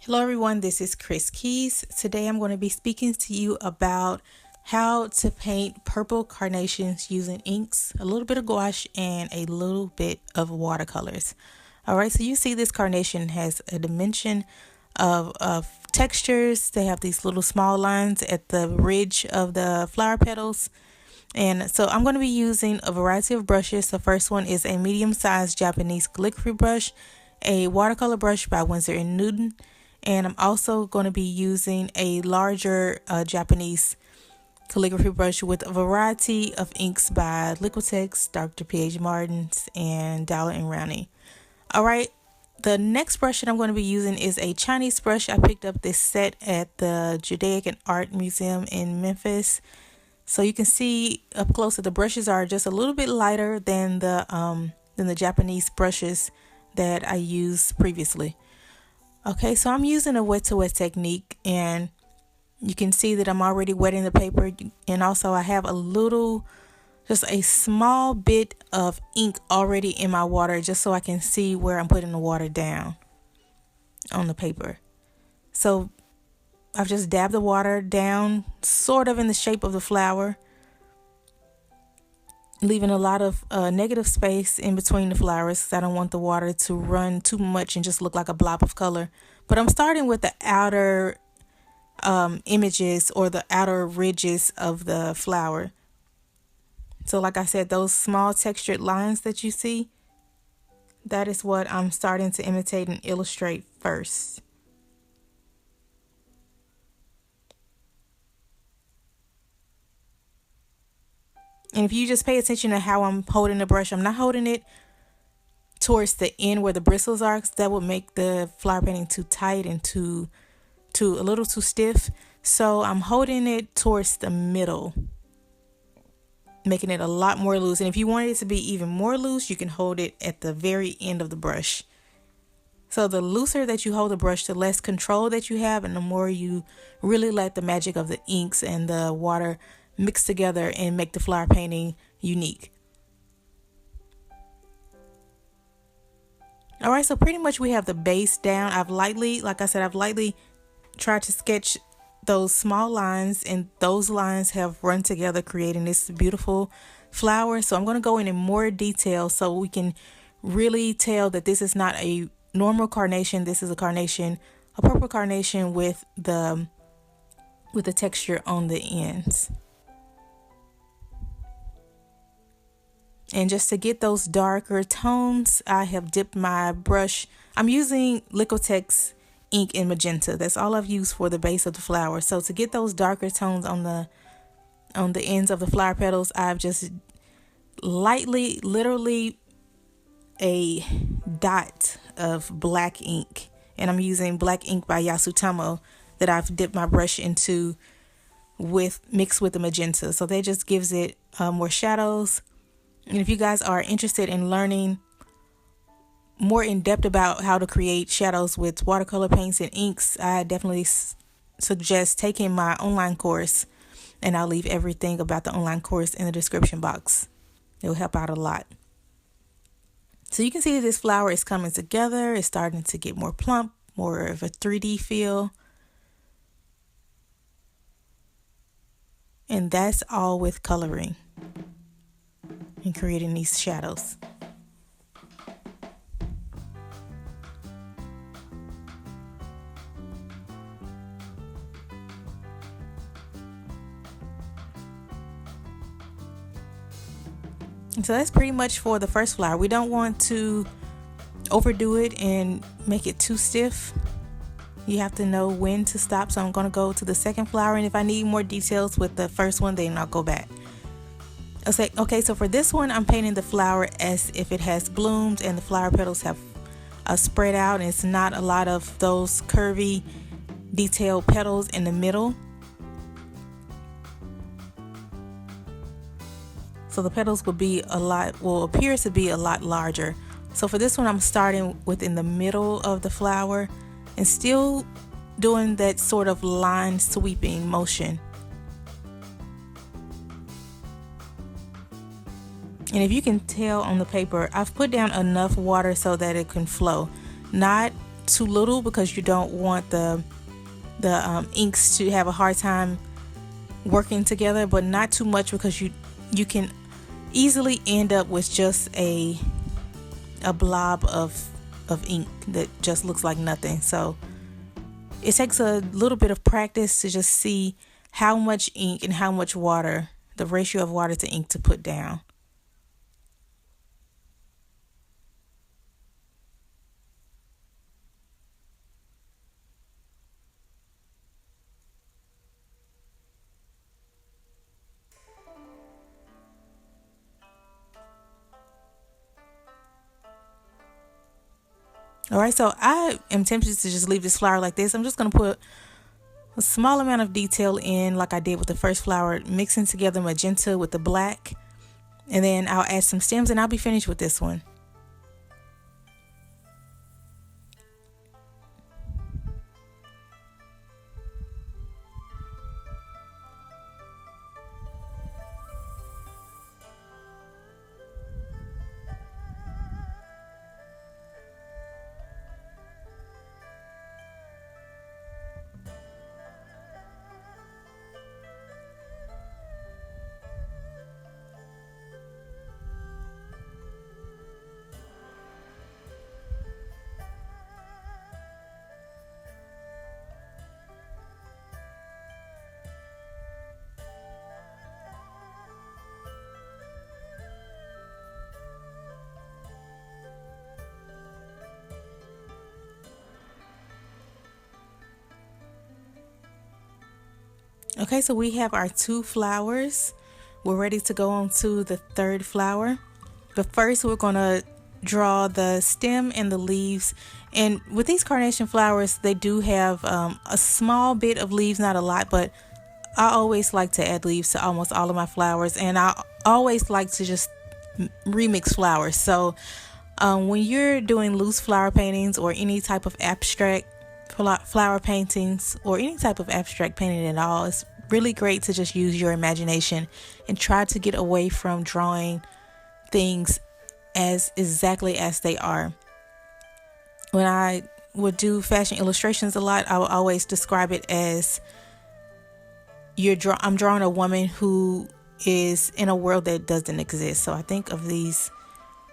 Hello everyone, this is Kris Keys. Today I'm going to be speaking to you about how to paint purple carnations using inks, a little bit of gouache, and a little bit of watercolors. Alright, so you see this carnation has a dimension of textures. They have these little small lines at the ridge of the flower petals. And so I'm going to be using a variety of brushes. The first one is a medium-sized Japanese calligraphy brush, a watercolor brush by Winsor & Newton, and I'm also going to be using a larger Japanese calligraphy brush with a variety of inks by Liquitex, Dr. P.H. Martins, and Dowler and Rowney. Alright, the next brush that I'm going to be using is a Chinese brush. I picked up this set at the Judaic and Art Museum in Memphis. So you can see up close that the brushes are just a little bit lighter than the Japanese brushes that I used previously. Okay, so I'm using a wet to wet technique, and you can see that I'm already wetting the paper, and also I have just a small bit of ink already in my water, just so I can see where I'm putting the water down on the paper. So I've just dabbed the water down sort of in the shape of the flower, leaving a lot of negative space in between the flowers because I don't want the water to run too much and just look like a blob of color. But I'm starting with the outer images or the outer ridges of the flower. So like I said, those small textured lines that you see, that is what I'm starting to imitate and illustrate first. And if you just pay attention to how I'm holding the brush, I'm not holding it towards the end where the bristles are, because that would make the flower painting too tight and a little too stiff. So I'm holding it towards the middle, making it a lot more loose. And if you want it to be even more loose, you can hold it at the very end of the brush. So the looser that you hold the brush, the less control that you have, and the more you really let the magic of the inks and the water mix together and make the flower painting unique. All right, so pretty much we have the base down. I've lightly tried to sketch those small lines, and those lines have run together, creating this beautiful flower. So I'm going to go in more detail so we can really tell that this is not a normal carnation. This is a carnation, a purple carnation with the texture on the ends. And just to get those darker tones, I have dipped my brush. I'm using Liquitex Ink Magenta. That's all I've used for the base of the flower. So to get those darker tones on the ends of the flower petals, I've just lightly, literally a dot of black ink. And I'm using black ink by Yasutamo that I've dipped my brush into mixed with the magenta. So that just gives it more shadows. And if you guys are interested in learning more in depth about how to create shadows with watercolor paints and inks, I definitely suggest taking my online course, and I'll leave everything about the online course in the description box. It will help out a lot. So you can see this flower is coming together. It's starting to get more plump, more of a 3D feel. And that's all with coloring and creating these shadows. And so that's pretty much for the first flower. We don't want to overdo it and make it too stiff. You have to know when to stop. So I'm going to go to the second flower, and if I need more details with the first one, then I'll go back. Okay, so for this one, I'm painting the flower as if it has blooms and the flower petals have spread out, and it's not a lot of those curvy detailed petals in the middle. So the petals will appear to be a lot larger. So for this one, I'm starting within the middle of the flower and still doing that sort of line sweeping motion. And if you can tell on the paper, I've put down enough water so that it can flow. Not too little because you don't want the inks to have a hard time working together, but not too much because you can easily end up with just a blob of ink that just looks like nothing. So it takes a little bit of practice to just see how much ink and how much water, the ratio of water to ink to put down. All right, so I am tempted to just leave this flower like this. I'm just going to put a small amount of detail in like I did with the first flower, mixing together magenta with the black. And then I'll add some stems and I'll be finished with this one. Okay, so we have our 2 flowers. We're ready to go on to the 3rd flower. But first we're going to draw the stem and the leaves. And with these carnation flowers, they do have a small bit of leaves, not a lot, but I always like to add leaves to almost all of my flowers. And I always like to just remix flowers. So when you're doing loose flower paintings or any type of abstract flower paintings or any type of abstract painting at all, it's really great to just use your imagination and try to get away from drawing things as exactly as they are. When I would do fashion illustrations a lot, I would always describe it as I'm drawing a woman who is in a world that doesn't exist. So I think of these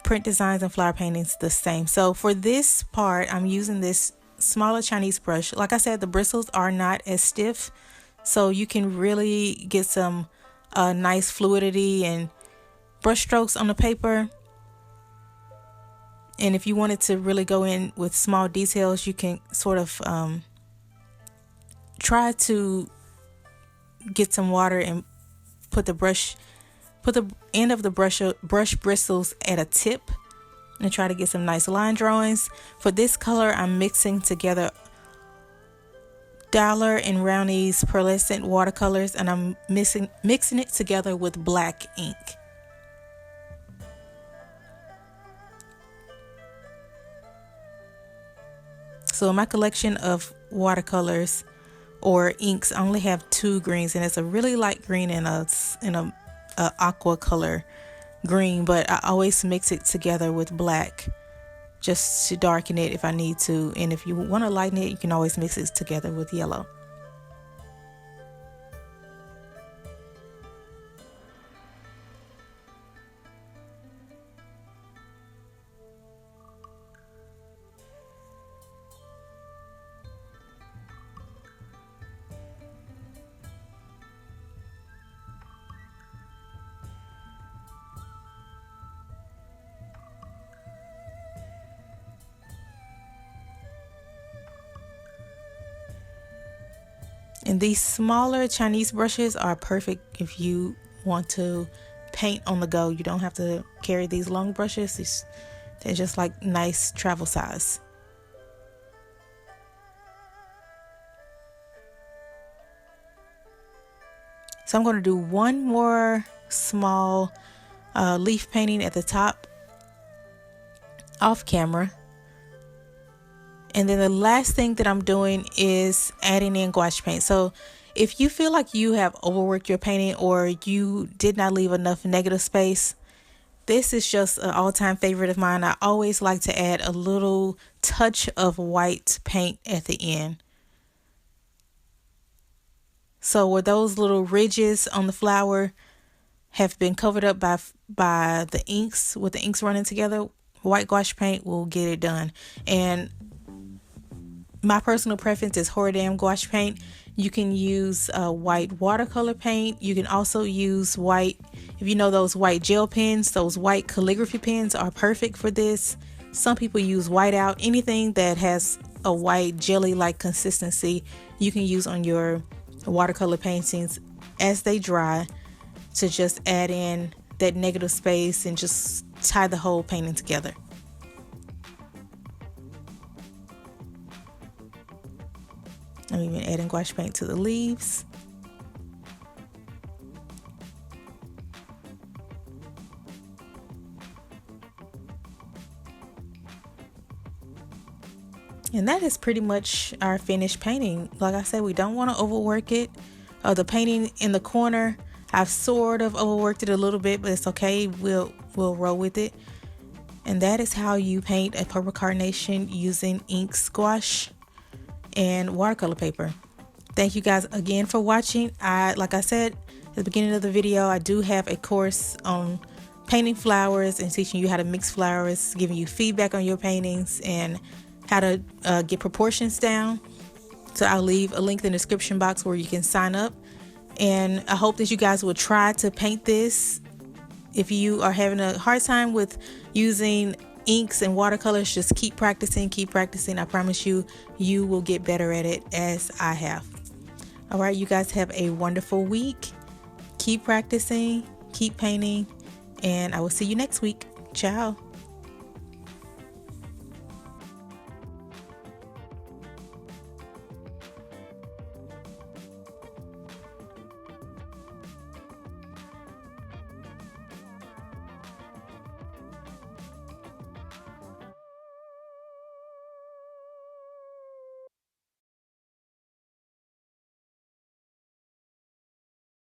print designs and flower paintings the same. So for this part, I'm using this smaller Chinese brush. Like I said, the bristles are not as stiff, so you can really get some nice fluidity and brush strokes on the paper. And if you wanted to really go in with small details, you can sort of try to get some water and put the end of the brush bristles at a tip and try to get some nice line drawings. For this color, I'm mixing together Dollar and Roundy's pearlescent watercolors, and I'm mixing it together with black ink. So in my collection of watercolors or inks, I only have 2 greens, and it's a really light green and a aqua color green, but I always mix it together with black just to darken it if I need to. And if you want to lighten it, you can always mix it together with yellow. And these smaller Chinese brushes are perfect if you want to paint on the go. You don't have to carry these long brushes. They're just like nice travel size. So I'm going to do one more small leaf painting at the top off camera. And then the last thing that I'm doing is adding in gouache paint. So if you feel like you have overworked your painting or you did not leave enough negative space, This is just an all-time favorite of mine. I always like to add a little touch of white paint at the end. So where those little ridges on the flower have been covered up by the inks, with the inks running together, white gouache paint will get it done. And my personal preference is Horadam gouache paint. You can use white watercolor paint. You can also use white, if you know those white gel pens, those white calligraphy pens are perfect for this. Some people use white out. Anything that has a white jelly-like consistency, you can use on your watercolor paintings as they dry to just add in that negative space and just tie the whole painting together. I'm even adding gouache paint to the leaves. And that is pretty much our finished painting. Like I said, we don't want to overwork it. The painting in the corner, I've sort of overworked it a little bit, but it's okay. We'll roll with it. And that is how you paint a purple carnation using ink, gouache, and watercolor paper. Thank you guys again for watching. Like I said at the beginning of the video, I do have a course on painting flowers and teaching you how to mix flowers, giving you feedback on your paintings and how to get proportions down. So I'll leave a link in the description box where you can sign up. And I hope that you guys will try to paint this. If you are having a hard time with using inks and watercolors, just keep practicing, keep practicing. I promise you, you will get better at it as I have. All right, you guys have a wonderful week. Keep practicing, keep painting, and I will see you next week. Ciao.